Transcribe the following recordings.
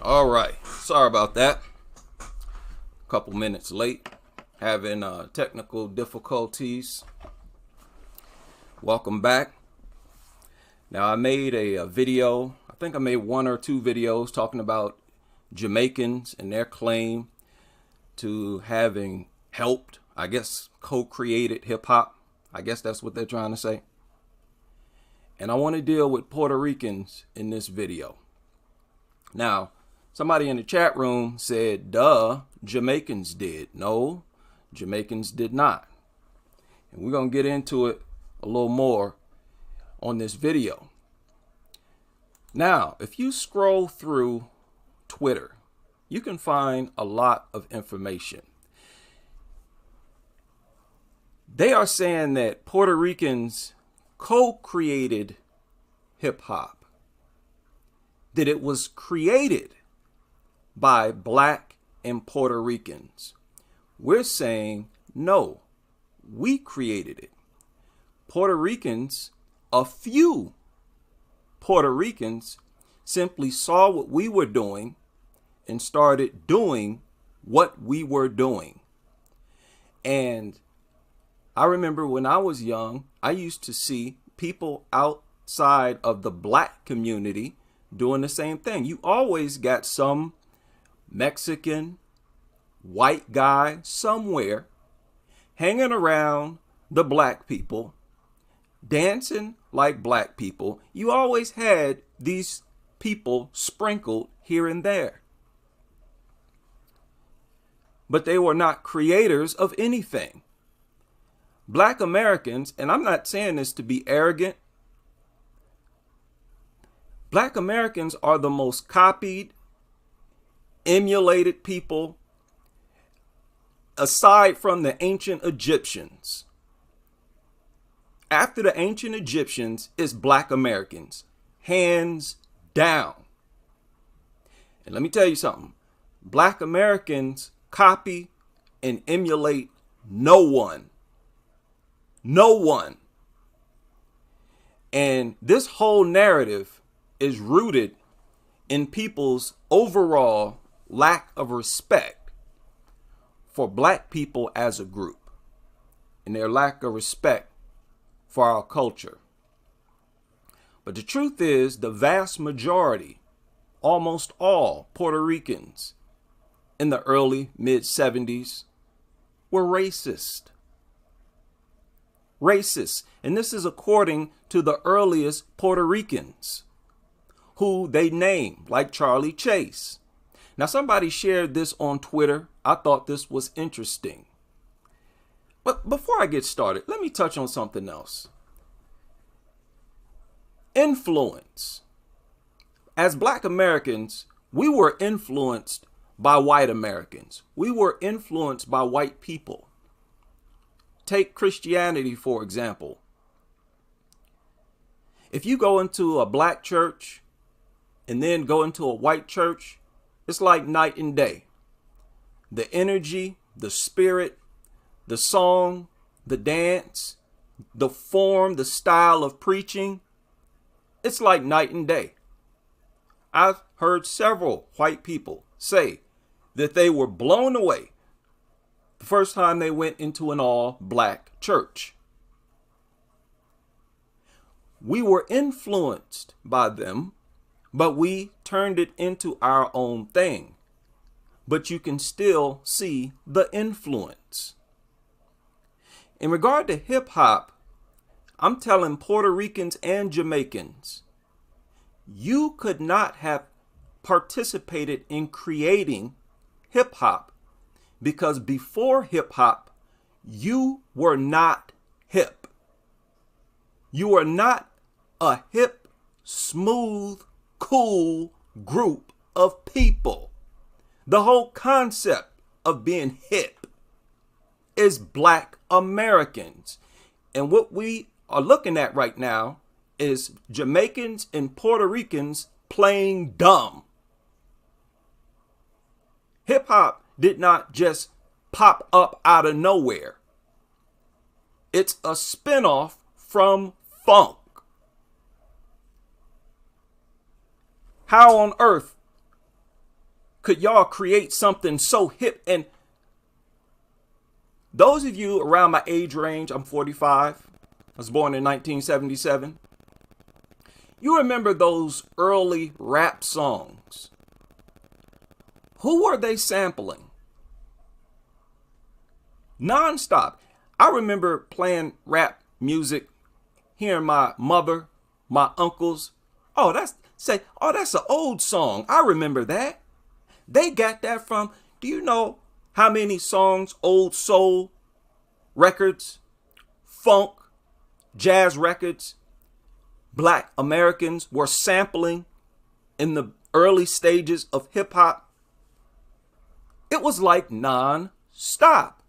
All right. Sorry about that. A couple minutes late. Having technical difficulties. Welcome back. Now, I made a video. I think I made one or two videos talking about Jamaicans and their claim to having helped, I guess, co-created hip hop. I guess that's what they're trying to say. And I want to deal with Puerto Ricans in this video. Now, somebody in the chat room said, duh, Jamaicans did. No, Jamaicans did not. And we're going to get into it a little more on this video. Now, if you scroll through Twitter, you can find a lot of information. They are saying that Puerto Ricans co-created hip hop, that it was created by Black and Puerto Ricans. We're saying, no, we created it. Puerto Ricans, a few Puerto Ricans, simply saw what we were doing and started doing what we were doing. And I remember when I was young, I used to see people outside of the Black community doing the same thing. You always got some Mexican, white guy somewhere hanging around the Black people, dancing like Black people. You always had these people sprinkled here and there. But they were not creators of anything. Black Americans, and I'm not saying this to be arrogant, Black Americans are the most copied, emulated people aside from the ancient Egyptians. After the ancient Egyptians is Black Americans, hands down. And let me tell you something. Black Americans copy and emulate no one. No one. And this whole narrative is rooted in people's overall lack of respect for Black people as a group and their lack of respect for our culture. But the truth is, the vast majority, almost all Puerto Ricans in the early mid-70s were racist. Racist. And this is according to the earliest Puerto Ricans who they named, like Charlie Chase. Now, somebody shared this on Twitter. I thought this was interesting. But before I get started, let me touch on something else. Influence. As Black Americans, we were influenced by white Americans. We were influenced by white people. Take Christianity, for example. If you go into a Black church and then go into a white church, it's like night and day. The energy, the spirit, the song, the dance, the form, the style of preaching, it's like night and day. I've heard several white people say that they were blown away the first time they went into an all-Black church. We were influenced by them, but we turned it into our own thing. But you can still see the influence. In regard to hip hop, I'm telling Puerto Ricans and Jamaicans, you could not have participated in creating hip hop because before hip hop, you were not hip. You are not a hip, smooth, cool group of people. The whole concept of being hip is Black Americans. And what we are looking at right now is Jamaicans and Puerto Ricans playing dumb. Hip hop did not just pop up out of nowhere. It's a spinoff from funk. How on earth could y'all create something so hip? And those of you around my age range, I'm 45. I was born in 1977. You remember those early rap songs. Who were they sampling? Nonstop. I remember playing rap music, hearing my mother, my uncles. Oh, that's an old song. I remember that. They got that from, do you know how many songs, old soul records, funk, jazz records, Black Americans were sampling in the early stages of hip hop? It was like non-stop.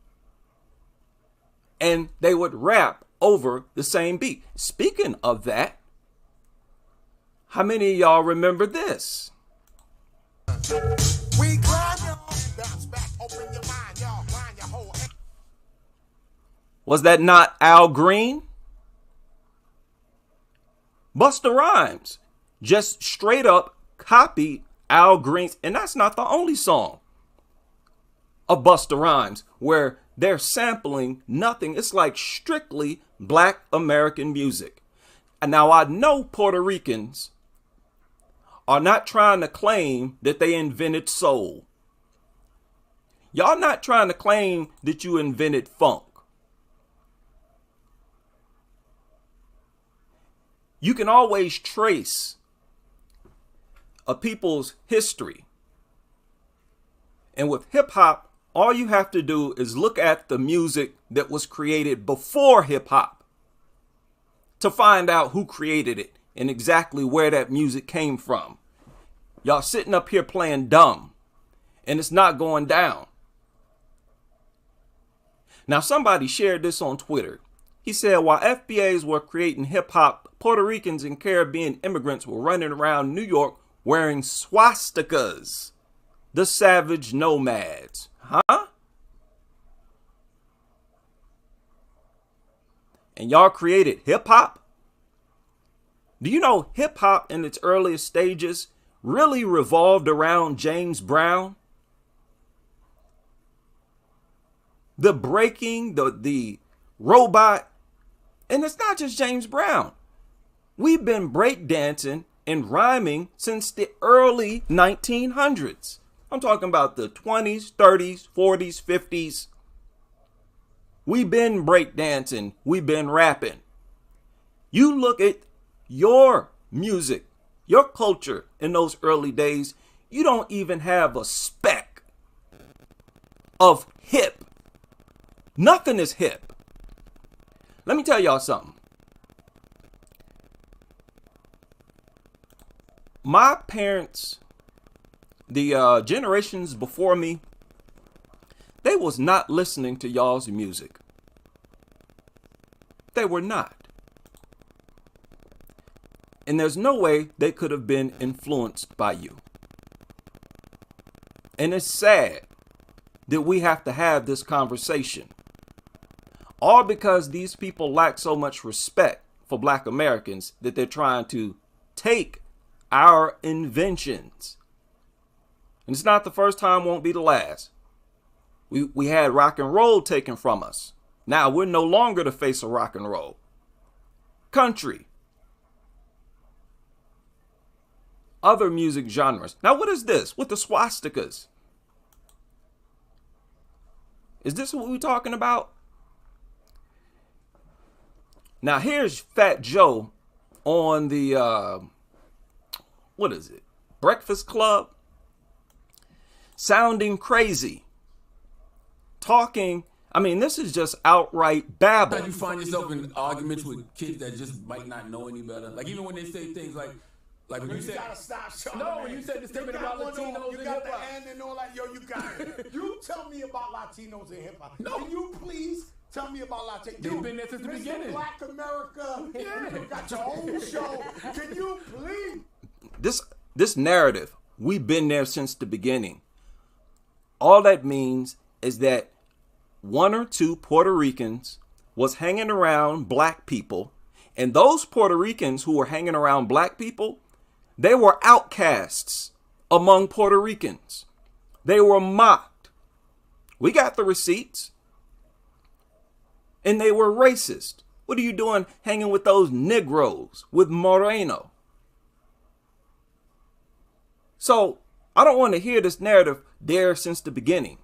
And they would rap over the same beat. Speaking of that, how many of y'all remember this? Was that not Al Green? Busta Rhymes just straight up copied Al Green's, and that's not the only song of Busta Rhymes where they're sampling nothing. It's like strictly Black American music. And now I know Puerto Ricans are not trying to claim that they invented soul. Y'all not trying to claim that you invented funk. You can always trace a people's history. And with hip hop, all you have to do is look at the music that was created before hip hop to find out who created it and exactly where that music came from. Y'all sitting up here playing dumb, and it's not going down. Now, somebody shared this on Twitter. He said, while FBAs were creating hip hop, Puerto Ricans and Caribbean immigrants were running around New York wearing swastikas. The savage nomads. Huh? And y'all created hip hop? Do you know hip hop in its earliest stages really revolved around James Brown? The breaking, the robot. And it's not just James Brown. We've been breakdancing and rhyming since the early 1900s. I'm talking about the 20s, 30s, 40s, 50s. We've been breakdancing. We've been rapping. You look at your music, your culture in those early days, you don't even have a speck of hip. Nothing is hip. Let me tell y'all something. My parents, the generations before me, they was not listening to y'all's music. They were not. And there's no way they could have been influenced by you. And it's sad that we have to have this conversation. All because these people lack so much respect for Black Americans that they're trying to take our inventions. And it's not the first time, won't be the last. We had rock and roll taken from us. Now we're no longer the face of rock and roll. Country. Other music genres. Now what is this with the swastikas? Is this what we're talking about? Now here's Fat Joe on the, what is it? Breakfast Club. Sounding crazy. Talking, I mean, this is just outright babble. You find yourself in arguments with kids that just might not know any better. Like even when they say things like when you said, gotta stop, Sean. no, when you said the statement about Latinos you in got hip hop. the end and all that. Yo, you got it. You tell me about Latinos in hip hop. No. Can you please tell me about Latinos? They've been there since the Mr. beginning. Black America. Yeah. You got your own show. Can you please? This narrative, we've been there since the beginning. All that means is that one or two Puerto Ricans was hanging around Black people, and those Puerto Ricans who were hanging around Black people, they were outcasts among Puerto Ricans. They were mocked. We got the receipts. And they were racist. What are you doing hanging with those Negroes, with Moreno? So I don't want to hear this narrative there since the beginning.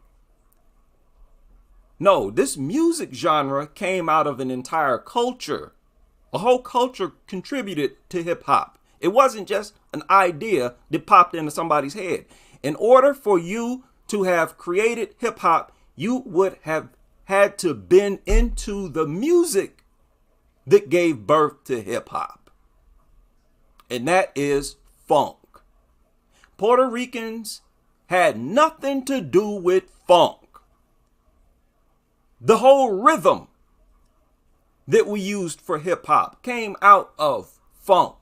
No, this music genre came out of an entire culture. A whole culture contributed to hip hop. It wasn't just an idea that popped into somebody's head. In order for you to have created hip hop, you would have had to been into the music that gave birth to hip hop. And that is funk. Puerto Ricans had nothing to do with funk. The whole rhythm that we used for hip hop came out of funk.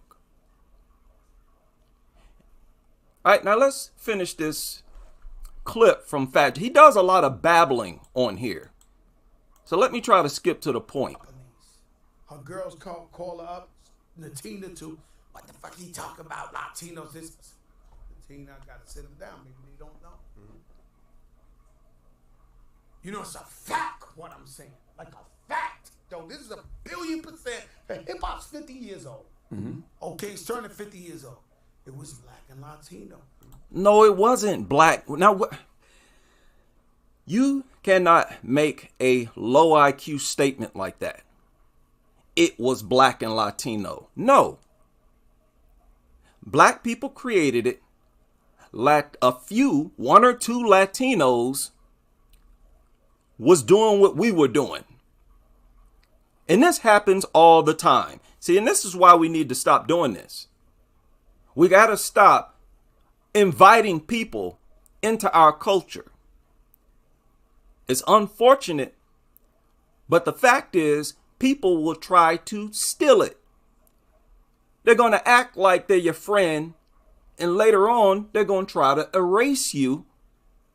All right, now let's finish this clip from Fat. He does a lot of babbling on here. So let me try to skip to the point. Her girls call her up, Natina too. What the fuck he talk about Latinos? This Natina gotta sit him down. Maybe they don't know. You know, it's a fact what I'm saying. Like a fact. Though this is 1,000,000,000%. Hip hop's 50 years old. Okay, it's turning 50 years old. It was black and Latino. No, it wasn't black. Now, you cannot make a low IQ statement like that. It was black and Latino. No. Black people created it. A few, one or two Latinos was doing what we were doing. And this happens all the time. See, and this is why we need to stop doing this. We got to stop inviting people into our culture. It's unfortunate, but the fact is, people will try to steal it. They're going to act like they're your friend, and later on, they're going to try to erase you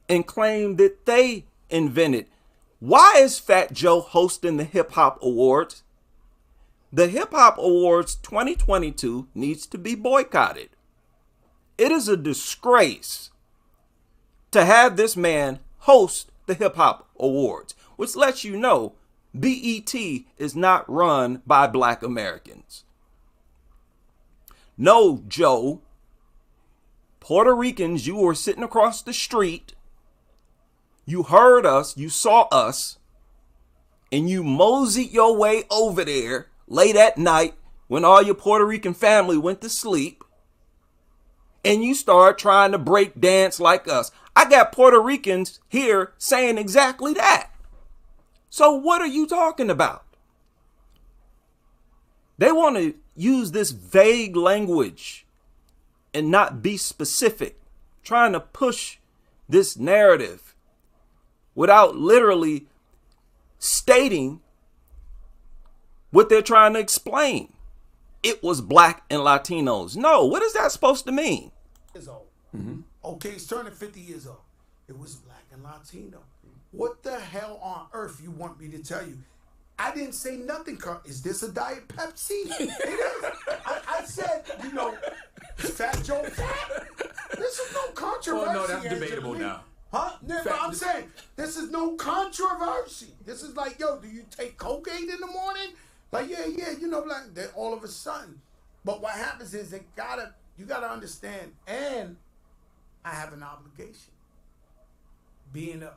and claim that they invented. Why is Fat Joe hosting the Hip Hop Awards? The Hip Hop Awards 2022 needs to be boycotted. It is a disgrace to have this man host the Hip Hop Awards, which lets you know BET is not run by Black Americans. No, Joe. Puerto Ricans, you were sitting across the street. You heard us, you saw us, and you moseyed your way over there late at night when all your Puerto Rican family went to sleep, and you start trying to break dance like us. I got Puerto Ricans here saying exactly that. So what are you talking about? They want to use this vague language and not be specific, trying to push this narrative without literally stating what they're trying to explain. It was black and Latinos. No, what is that supposed to mean? Okay, it's turning 50 years old. It was black and Latino. What the hell on earth you want me to tell you? I didn't say nothing. Is this a Diet Pepsi? It is. I said, you know, Fat Joe fat. This is no controversy. Oh, no, that's debatable now. Huh? No, but I'm saying, this is no controversy. This is like, yo, do you take Colgate in the morning? Like, yeah, you know, like, then all of a sudden. But what happens is you gotta understand, and I have an obligation. Being a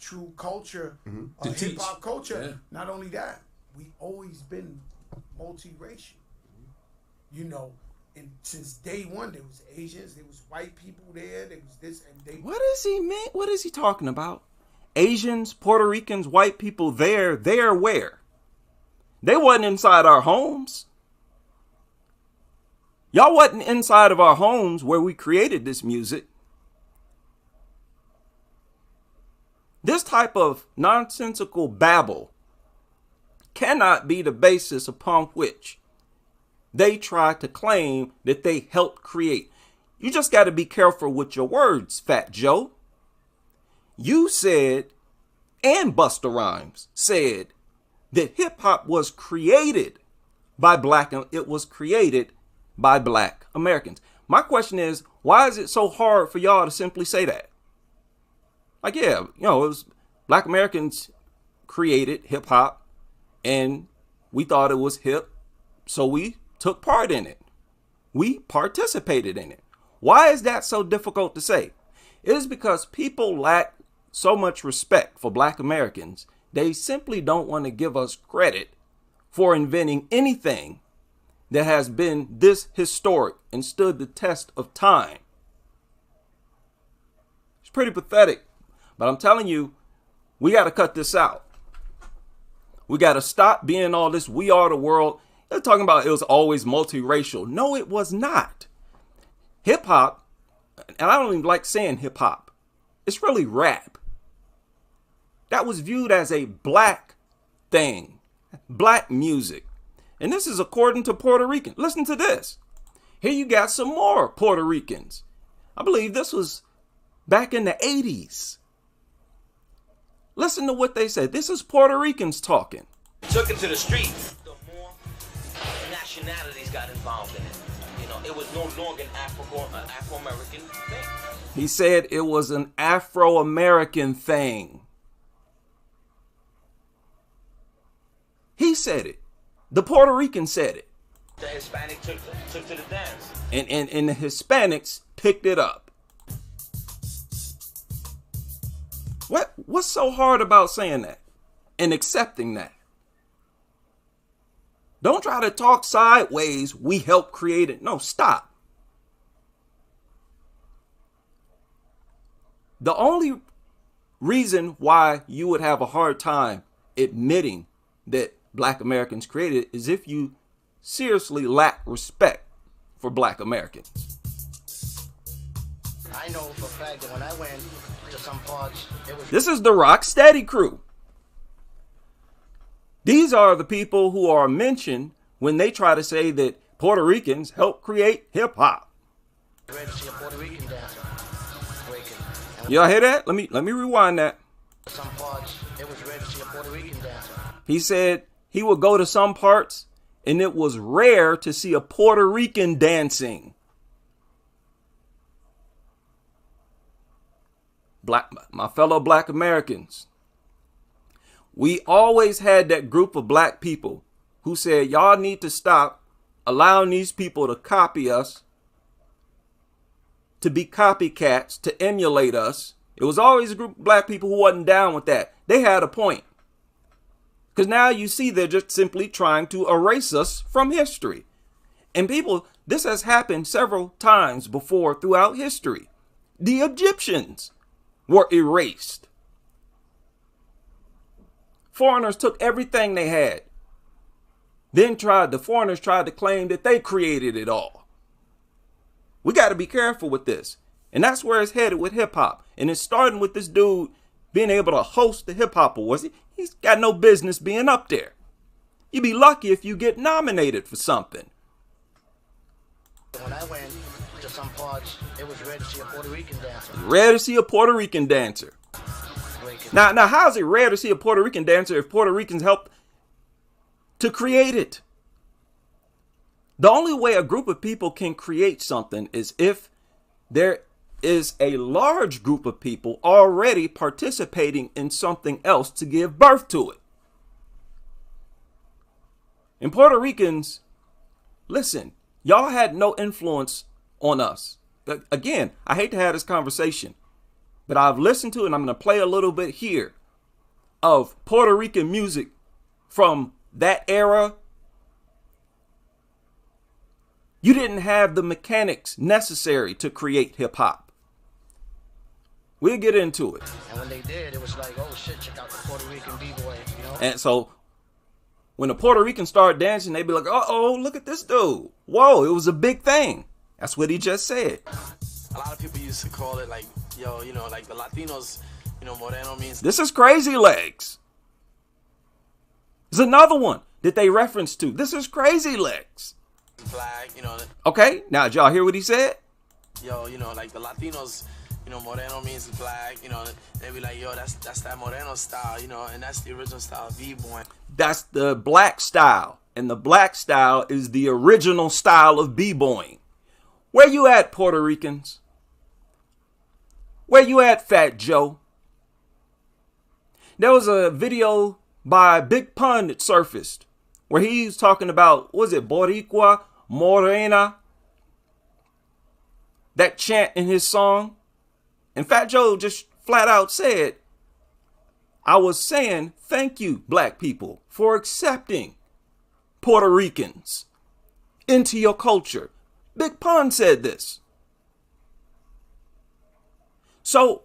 true culture, a hip-hop culture, not only that, we always been multiracial. You know, and since day one, there was Asians, there was white people there was this, and they... What does he mean? What is he talking about? Asians, Puerto Ricans, white people there where? They wasn't inside our homes. Y'all wasn't inside of our homes where we created this music. This type of nonsensical babble cannot be the basis upon which they try to claim that they helped create. You just got to be careful with your words, Fat Joe. You said, and Busta Rhymes said, that hip hop was created by it was created by Black Americans. My question is, why is it so hard for y'all to simply say that? Like, yeah, it was Black Americans created hip hop and we thought it was hip. So we took part in it. We participated in it. Why is that so difficult to say? It is because people lack so much respect for Black Americans. They simply don't want to give us credit for inventing anything that has been this historic and stood the test of time. It's pretty pathetic, but I'm telling you, we got to cut this out. We got to stop being all this we are the world. They're talking about it was always multiracial. No, it was not. Hip hop, and I don't even like saying hip hop, it's really rap. That was viewed as a black thing, black music. And this is according to Puerto Rican. Listen to this. Here you got some more Puerto Ricans. I believe this was back in the 80s. Listen to what they said. This is Puerto Ricans talking. Took it to the streets. The more nationalities got involved in it. It was no longer an Afro-American thing. He said it was an Afro-American thing. He said it. The Puerto Rican said it. The Hispanic took to the dance. And the Hispanics picked it up. What's so hard about saying that and accepting that? Don't try to talk sideways. We helped create it. No, stop. The only reason why you would have a hard time admitting that Black Americans created it is if you seriously lack respect for Black Americans. I know for a fact that when I went to some parts, it was... This is the Rocksteady crew. These are the people who are mentioned when they try to say that Puerto Ricans helped create hip hop. Ready to see a Puerto Rican dancer. Y'all hear that? Let me rewind that. Some parts, it was ready to see a Puerto Rican dancer. He said he would go to some parts and it was rare to see a Puerto Rican dancing. My fellow Black Americans, we always had that group of Black people who said, y'all need to stop allowing these people to copy us, to be copycats, to emulate us. It was always a group of Black people who wasn't down with that. They had a point. Because now you see they're just simply trying to erase us from history. And people, this has happened several times before throughout history. The Egyptians were erased. Foreigners took everything they had. Then the foreigners tried to claim that they created it all. We got to be careful with this. And that's where it's headed with hip hop. And it's starting with this dude being able to host the hip hop awards. He's got no business being up there. You'd be lucky if you get nominated for something. When I went to some parts, it was ready to see a Puerto Rican dancer. Rare to see a Puerto Rican dancer. Now, how is it rare to see a Puerto Rican dancer if Puerto Ricans helped to create it? The only way a group of people can create something is if there is a large group of people already participating in something else to give birth to it. And Puerto Ricans, listen, y'all had no influence on us. Again, I hate to have this conversation, but I've listened to it and I'm going to play a little bit here of Puerto Rican music from that era. You didn't have the mechanics necessary to create hip hop. We'll get into it. And when they did, it was like, oh shit, check out the Puerto Rican b-boy, you know? And so when the Puerto Ricans start dancing, they'd be like, uh-oh, look at this dude. Whoa, it was a big thing. That's what he just said. A lot of people used to call it like, yo, like the Latinos, Moreno means... This is Crazy Legs. There's another one that they reference to. This is Crazy Legs. Black, Okay, now did y'all hear what he said? Yo, like the Latinos, Moreno means black, they be like, yo, that's that Moreno style, and that's the original style of b-boy. That's the black style, and the black style is the original style of b-boying. Where you at, Puerto Ricans? Where you at, Fat Joe? There was a video by Big Pun that surfaced where he's talking about, was it Boricua, Morena? That chant in his song. And Fat Joe just flat out said, I was saying, thank you, black people, for accepting Puerto Ricans into your culture. Big Pun said this. So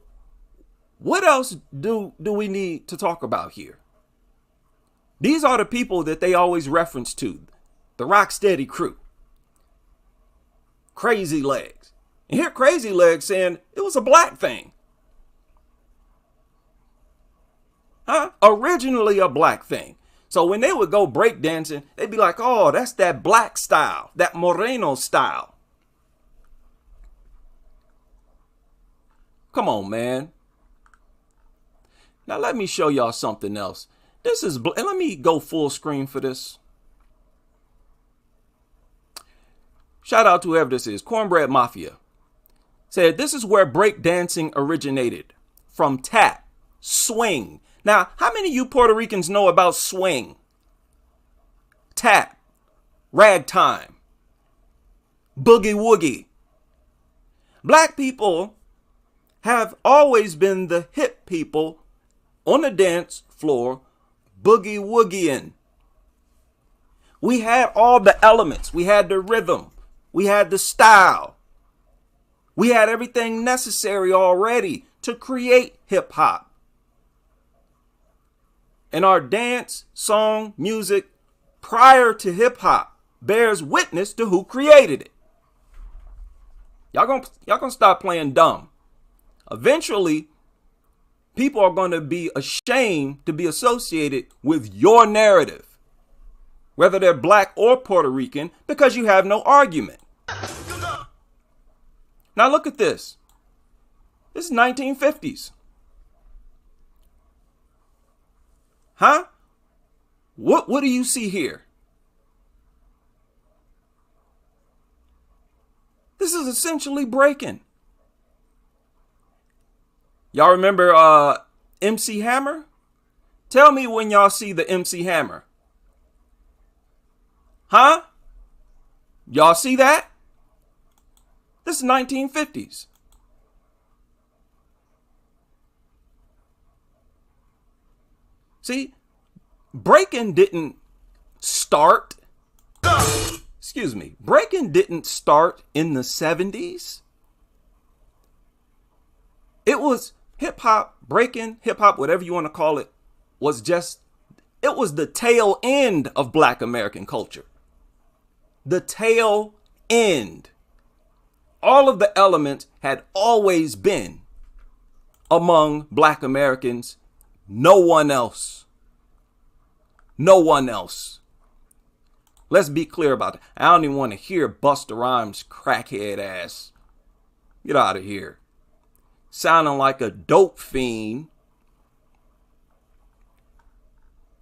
what else do we need to talk about here? These are the people that they always reference to. The Rocksteady crew. Crazy Legs. And here Crazy Legs saying it was a black thing. Huh? Originally a black thing. So when they would go breakdancing, they'd be like, oh, that's that black style, that Moreno style. Come on, man. Now let me show y'all something else. This is, and let me go full screen for this. Shout out to whoever this is. Cornbread Mafia said this is where breakdancing originated, from tap, swing. Now, how many of you Puerto Ricans know about swing, tap, ragtime, boogie woogie? Black people have always been the hip people on the dance floor, boogie woogieing. We had all the elements. We had the rhythm. We had the style. We had everything necessary already to create hip hop. And our dance, song, music prior to hip hop bears witness to who created it. Y'all gonna stop playing dumb. Eventually, people are going to be ashamed to be associated with your narrative, whether they're black or Puerto Rican, because you have no argument. Now look at this. This is 1950s. Huh? What do you see here? This is essentially breaking. Y'all remember MC Hammer? Tell me when y'all see the MC Hammer. Huh? Y'all see that? This is 1950s. See, breaking didn't start. Breaking didn't start in the 70s. It was hip hop, breaking, hip hop, whatever you want to call it, it was the tail end of Black American culture. The tail end. All of the elements had always been among Black Americans. No one else. No one else. Let's be clear about it. I don't even want to hear Busta Rhymes' crackhead ass. Get out of here. Sounding like a dope fiend.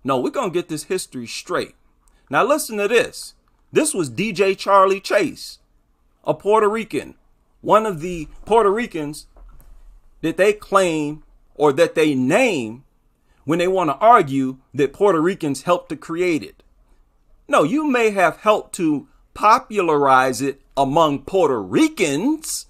No, we're going to get this history straight. Now listen to this. This was DJ Charlie Chase, a Puerto Rican. One of the Puerto Ricans that they claim or that they name when they want to argue that Puerto Ricans helped to create it. No, you may have helped to popularize it among Puerto Ricans.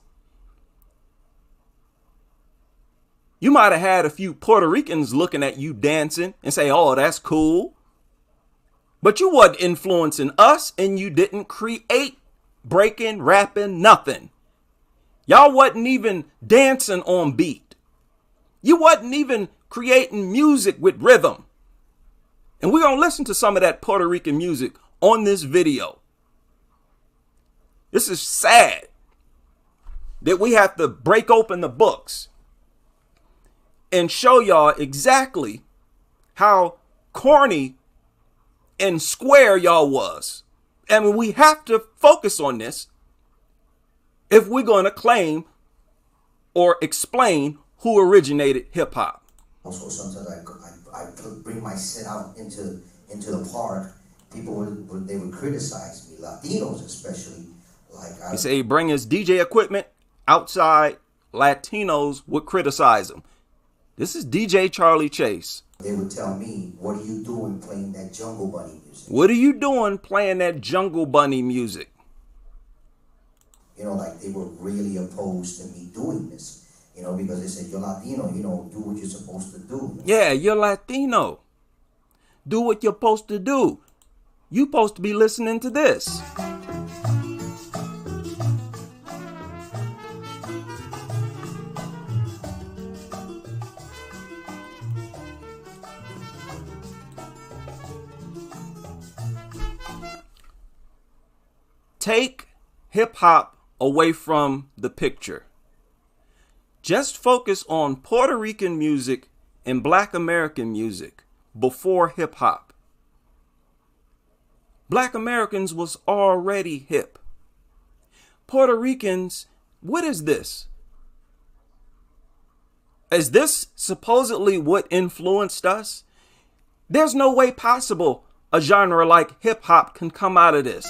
You might have had a few Puerto Ricans looking at you dancing and say, oh, that's cool. But you wasn't influencing us, and you didn't create breaking, rapping, nothing. Y'all wasn't even dancing on beat. You wasn't even creating music with rhythm. And we're going to listen to some of that Puerto Rican music on this video. This is sad that we have to break open the books and show y'all exactly how corny and square y'all was. I mean, we have to focus on this if we're going to claim or explain who originated hip hop. Also, sometimes I bring my set out into the park. People would criticize me, Latinos especially. He said he bring his DJ equipment outside. Latinos would criticize him. This is DJ Charlie Chase. They would tell me, what are you doing playing that Jungle Bunny music? What are you doing playing that Jungle Bunny music? You know, like they were really opposed to me doing this. You know, because they said, you're Latino, you know, do what you're supposed to do. Yeah, you're Latino. Do what you're supposed to do. You supposed to be listening to this. Take hip hop away from the picture. Just focus on Puerto Rican music and Black American music before hip hop. Black Americans was already hip. Puerto Ricans, what is this? Is this supposedly what influenced us? There's no way possible a genre like hip hop can come out of this.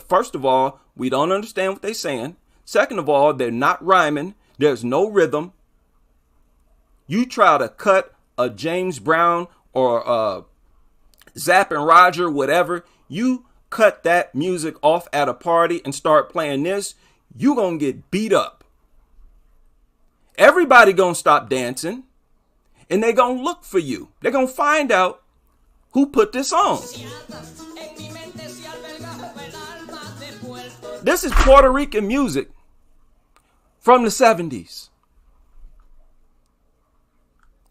First of all, we don't understand what they're saying. Second of all, they're not rhyming. There's no rhythm. You try to cut a James Brown or a Zapp and Roger, whatever. You cut that music off at a party and start playing this, you gonna get beat up. Everybody gonna stop dancing and they gonna look for you. They're gonna find out who put this on. This is Puerto Rican music from the 70s.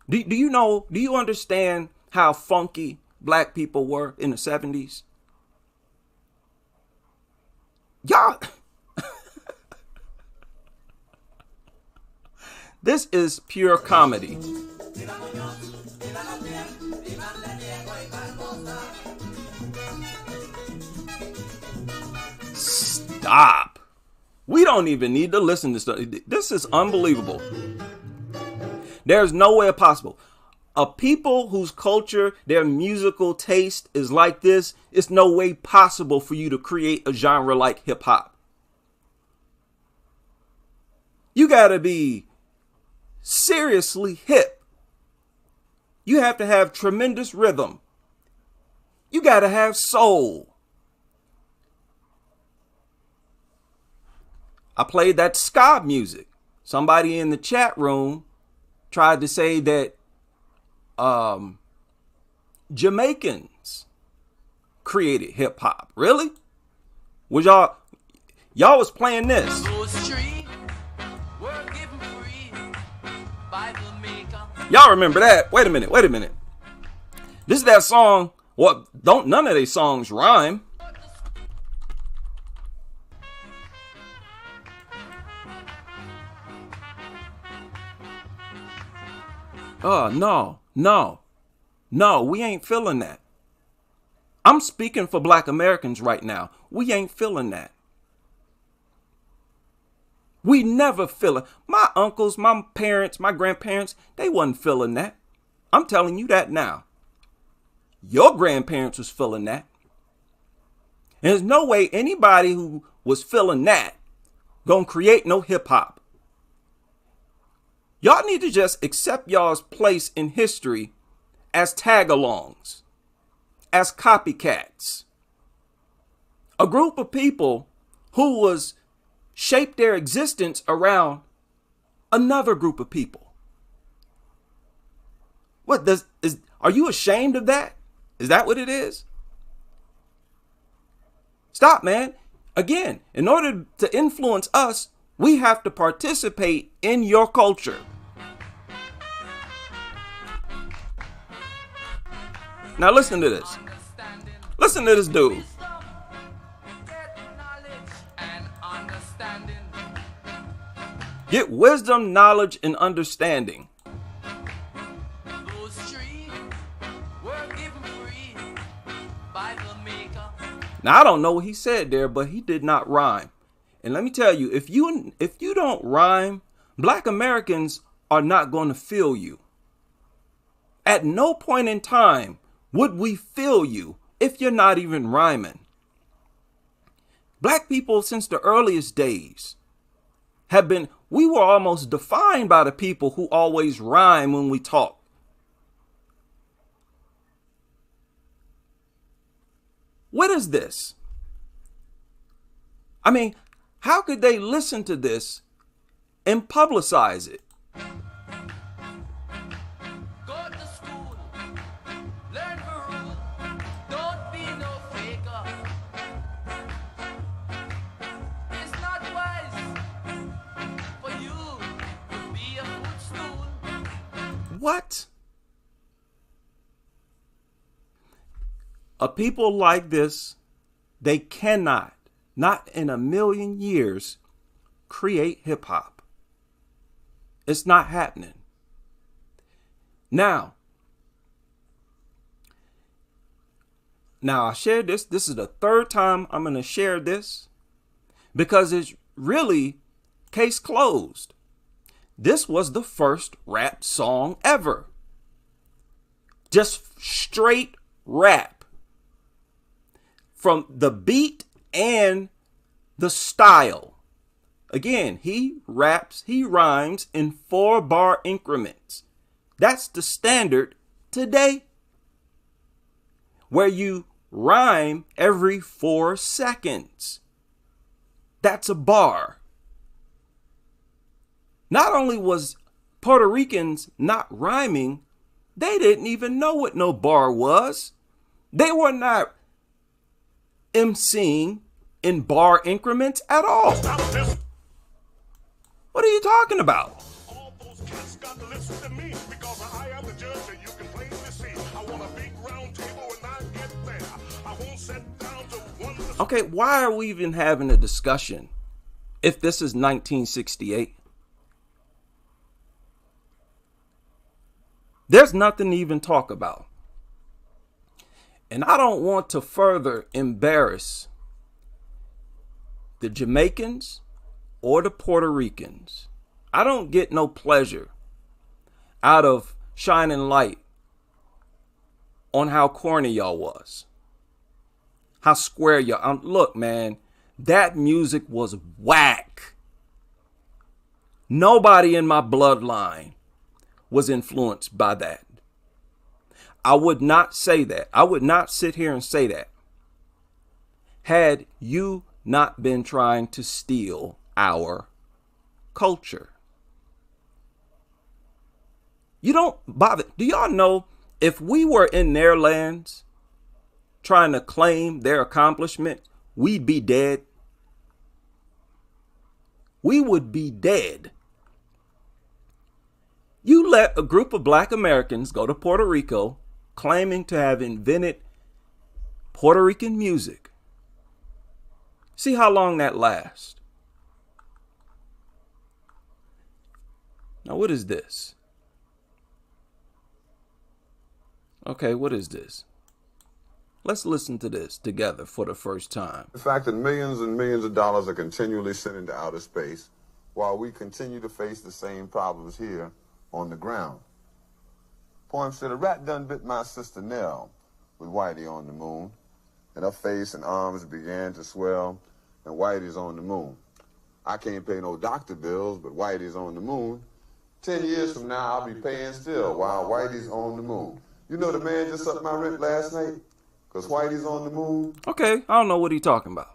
Do you understand how funky black people were in the 70s? Y'all, this is pure comedy. Stop. We don't even need to listen to stuff. This is unbelievable. There's no way possible. A people whose culture, their musical taste is like this, it's no way possible for you to create a genre like hip hop. You gotta be seriously hip. You have to have tremendous rhythm. You gotta have soul. I played that ska music. Somebody in the chat room tried to say that Jamaicans created hip hop. Really? Was y'all was playing this? Y'all remember that? Wait a minute. This is that song. What? Don't none of these songs rhyme. Oh, no, we ain't feeling that. I'm speaking for Black Americans right now. We ain't feeling that. We never feel it. My uncles, my parents, my grandparents, they wasn't feeling that. I'm telling you that now. Your grandparents was feeling that. And there's no way anybody who was feeling that gonna create no hip hop. Y'all need to just accept y'all's place in history as tag-alongs, as copycats. A group of people who was shaped their existence around another group of people. Are you ashamed of that? Is that what it is? Stop, man. Again, in order to influence us, we have to participate in your culture. Now listen to this. Listen to this dude. Get wisdom, knowledge, and understanding. Now I don't know what he said there, but he did not rhyme. And let me tell you, if you don't rhyme, Black Americans are not going to feel you. At no point in time would we feel you if you're not even rhyming? Black people since the earliest days we were almost defined by the people who always rhyme when we talk. What is this? I mean, how could they listen to this and publicize it? Go to school, learn the rule, don't be no faker. It's not wise for you to be a footstool. What? A people like this, they cannot, not in a million years, create hip hop. It's not happening. Now I shared this. This is the third time I'm going to share this because it's really case closed. This was the first rap song ever. Just straight rap. From the beat and the style. Again, he rhymes in 4-bar increments. That's the standard today. Where you rhyme every 4 seconds. That's a bar. Not only was Puerto Ricans not rhyming, they didn't even know what no bar was. They were not MCing in bar increments at all. What are you talking about? All those cats got to listen to me because I am the judge and you can plainly see. I want a big round table when I get there. I won't sit down to one. Okay, why are we even having a discussion if this is 1968? There's nothing to even talk about. And I don't want to further embarrass the Jamaicans or the Puerto Ricans. I don't get no pleasure out of shining light on how corny y'all was. How square y'all. Look, man, that music was whack. Nobody in my bloodline was influenced by that. I would not say that. I would not sit here and say that had you not been trying to steal our culture. You don't bother. Do y'all know if we were in their lands trying to claim their accomplishment, we'd be dead? We would be dead. You let a group of black Americans go to Puerto Rico claiming to have invented Puerto Rican music. See how long that lasts. Now, what is this? Okay, what is this? Let's listen to this together for the first time. The fact that millions and millions of dollars are continually sent into outer space while we continue to face the same problems here on the ground. Poem said, a rat done bit my sister Nell with Whitey on the moon, and her face and arms began to swell, and Whitey's on the moon. I can't pay no doctor bills, but Whitey's on the moon. 10 years from now, I'll be paying still while Whitey's on the moon. You know the man just upped my rent last night? Because Whitey's on the moon. Okay, I don't know what he's talking about.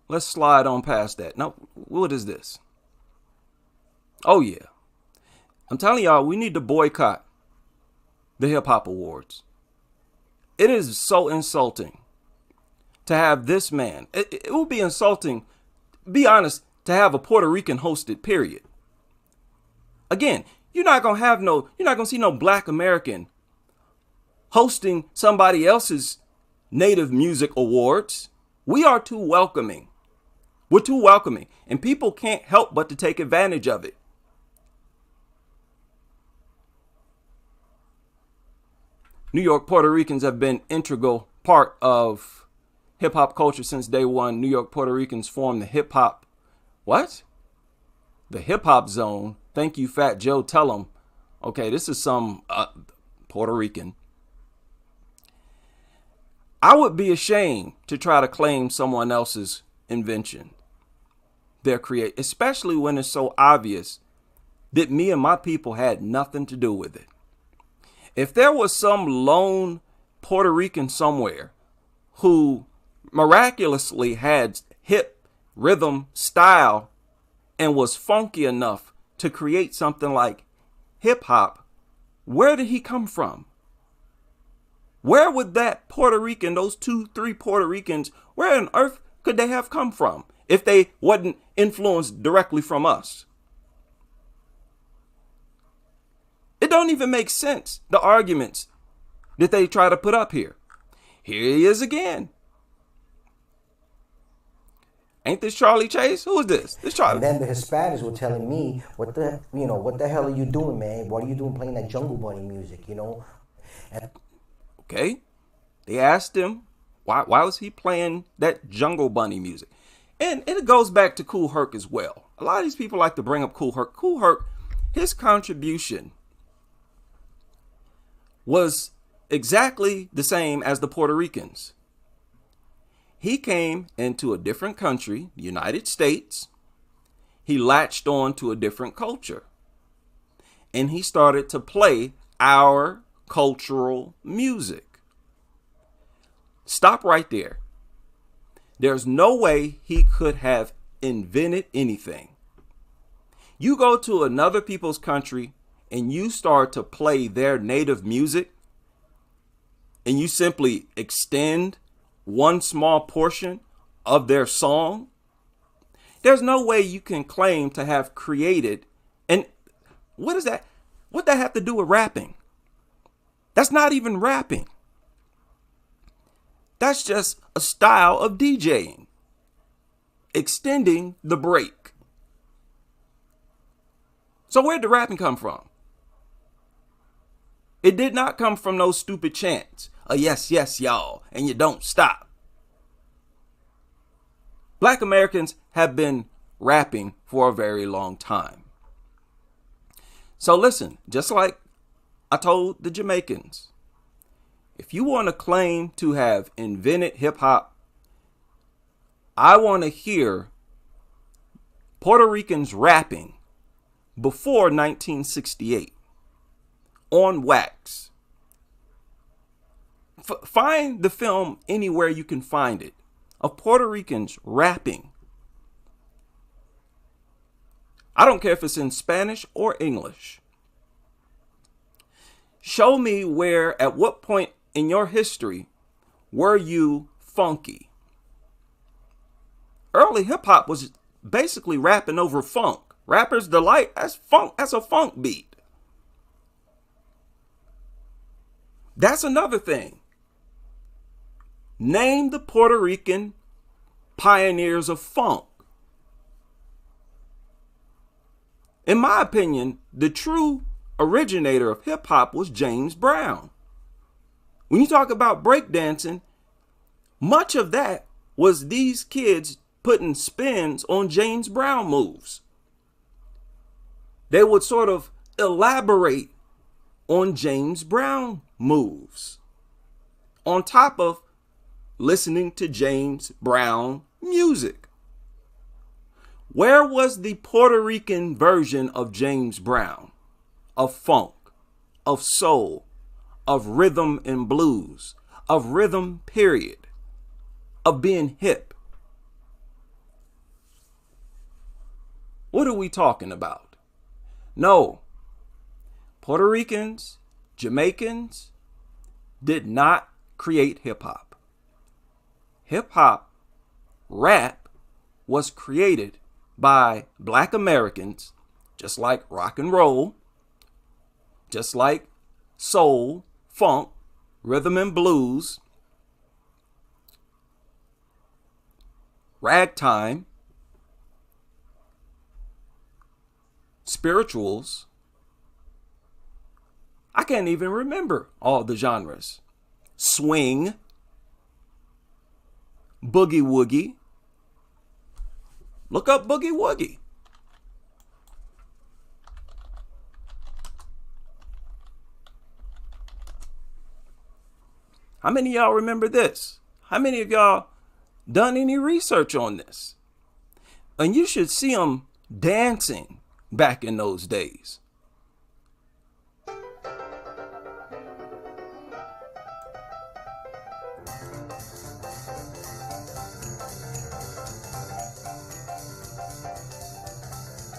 Let's slide on past that. Now, what is this? Oh, yeah. I'm telling y'all, we need to boycott the Hip Hop Awards. It is so insulting to have this man. It would be insulting, be honest, to have a Puerto Rican hosted, period. Again, you're not going to see no black American hosting somebody else's native music awards. We are too welcoming. We're too welcoming. And people can't help but to take advantage of it. New York Puerto Ricans have been integral part of hip hop culture since day one. New York Puerto Ricans formed the hip hop. What? The hip hop zone. Thank you, Fat Joe. Tell them. Okay, this is some Puerto Rican. I would be ashamed to try to claim someone else's invention, their create, especially when it's so obvious that me and my people had nothing to do with it. If there was some lone Puerto Rican somewhere who miraculously had hip rhythm style and was funky enough to create something like hip hop, where did he come from? Where would that Puerto Rican, those 2-3 Puerto Ricans, where on earth could they have come from if they wasn't influenced directly from us? It don't even make sense, the arguments that they try to put up here. Here he is again. Ain't this Charlie Chase? Who is this? This Charlie. And then the Hispanics were telling me, what the hell are you doing, man? What are you doing playing that Jungle Bunny music, And okay. They asked him, why was he playing that Jungle Bunny music? And it goes back to Kool Herc as well. A lot of these people like to bring up Kool Herc. Kool Herc, his contribution was exactly the same as the Puerto Ricans. He came into a different country, United States. He latched on to a different culture. And he started to play our cultural music. Stop right there. There's no way he could have invented anything. You go to another people's country and you start to play their native music, and you simply extend one small portion of their song, there's no way you can claim to have created. And what is that? What that have to do with rapping? That's not even rapping. That's just a style of DJing, extending the break. So where'd the rapping come from? It did not come from those stupid chants. Yes, yes, y'all, and you don't stop. Black Americans have been rapping for a very long time. So listen, just like I told the Jamaicans, if you want to claim to have invented hip hop, I want to hear Puerto Ricans rapping before 1968 on wax. Find the film anywhere you can find it of Puerto Ricans rapping. I don't care if it's in Spanish or English. Show me where, at what point in your history were you funky? Early hip hop was basically rapping over funk. Rapper's Delight, that's funk, that's a funk beat. That's another thing. Name the Puerto Rican pioneers of funk. In my opinion, the true originator of hip hop was James Brown. When you talk about breakdancing, much of that was these kids putting spins on James Brown moves. They would sort of elaborate on James Brown moves on top of listening to James Brown music. Where was the Puerto Rican version of James Brown, of funk, of soul, of rhythm and blues, of rhythm period, of being hip? What are we talking about? No, Puerto Ricans, Jamaicans did not create hip hop. Hip hop, rap, was created by Black Americans, just like rock and roll, just like soul, funk, rhythm and blues, ragtime, spirituals. I can't even remember all the genres. Swing, boogie woogie. Look up boogie woogie. How many of y'all remember this? How many of y'all done any research on this? And you should see them dancing back in those days.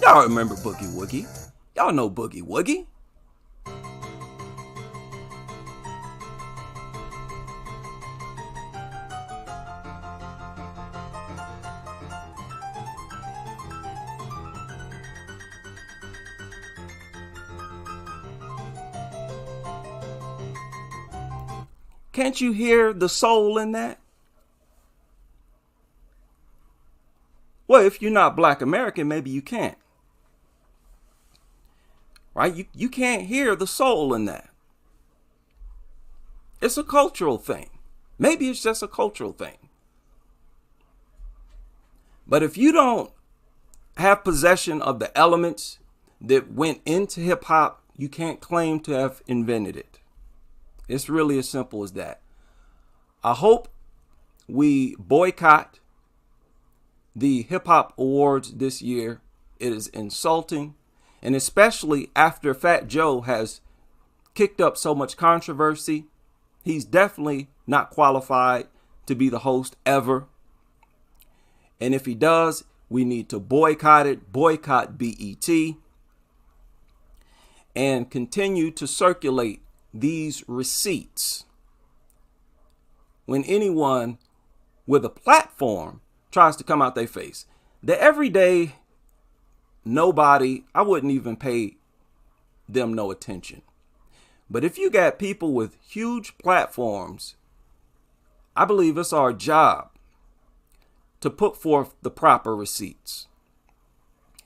Y'all remember Boogie Woogie? Y'all know Boogie Woogie. Can't you hear the soul in that? Well, if you're not Black American, maybe you can't. Right? You can't hear the soul in that. It's a cultural thing. Maybe it's just a cultural thing. But if you don't have possession of the elements that went into hip hop, you can't claim to have invented it. It's really as simple as that. I hope we boycott the hip hop awards this year. It is insulting. And especially after Fat Joe has kicked up so much controversy, he's definitely not qualified to be the host ever. And if he does, we need to boycott it, boycott BET, and continue to circulate these receipts. When anyone with a platform tries to come out their face, the everyday nobody, I wouldn't even pay them no attention. But if you got people with huge platforms, I believe it's our job to put forth the proper receipts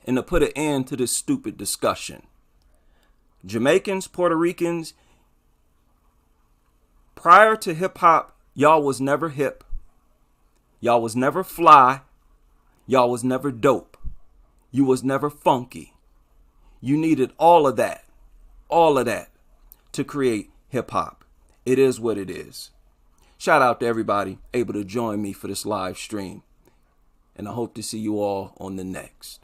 and to put an end to this stupid discussion. Jamaicans, Puerto Ricans, prior to hip hop, y'all was never hip. Y'all was never fly. Y'all was never dope. You was never funky. You needed all of that to create hip hop. It is what it is. Shout out to everybody able to join me for this live stream. And I hope to see you all on the next.